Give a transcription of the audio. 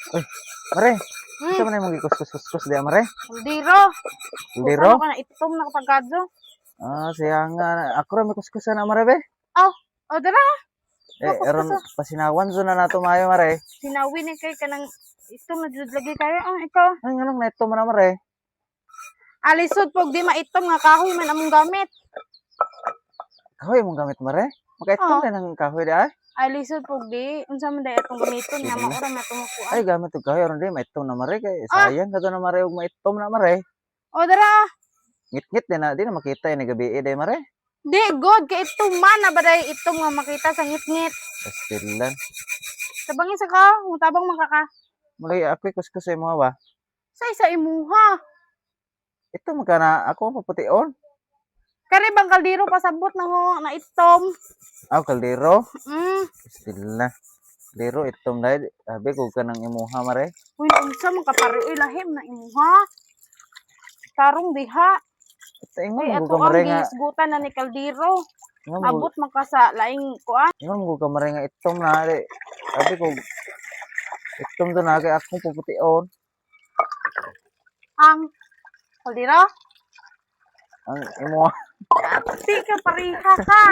Uy, mare. Isa Hmm, man yung magikuskus-kuskus diya, mare. Diro. Liro? Ano ka na itom na kapagkadyo? Ah, siya nga. Ako rin may kuskusan na, mare, be. Aw, o dara. Eron, Kuskus. pasinawan so na nato mayo, mare. Sinawi ni kay kanang itom na jud lagi kayo. Ikaw. Ay, nga lang, na ito mo na, mare. Alisod pog di maitom nga kahoy man among gamit. Kahoy mong gamit, mare. Makaitong Oh, na ng kahoy di ay. alisod pog di unsa man day atong gamiton nga Sige. maura na tumukuan. Ay, gamit og kahoy. Aron di, maitong na, mare. Kay, Ah, sayang ka na, mare. Huwag maitong na, mare. o dara. Ngit-ngit din na. Di na makita yun, gabi di, mare. Di god kay itom man na baday itom nga makita sa ngit-ngit. Pastilan. Tabangin sa ka, mutabang makaka. Mulay, ako'y kuskus mo, ba? Sa isa imuha. Ito, magkana. Ako ang paputiyon. Kani bang kaldero pasabot na ho na itom. Aw, kaldero. Mm. Pastilan. Kaldero, itong dahil. Sabi ko ka ng imuha, mare. Uy, unsa man kapari uy lahim na imuha. Tarong diha. Ito, ingon Ay mo ato ka, ang mare, nga. gihisgutan na ni kaldero. Ingon mo, Abot man ka sa laing kuan. ingon mo ka, mare, nga itong na. Sabi ko, itong doon na, kaya akong paputiyon. Ang kaldero. Ang imuha. Di ka pariha ka.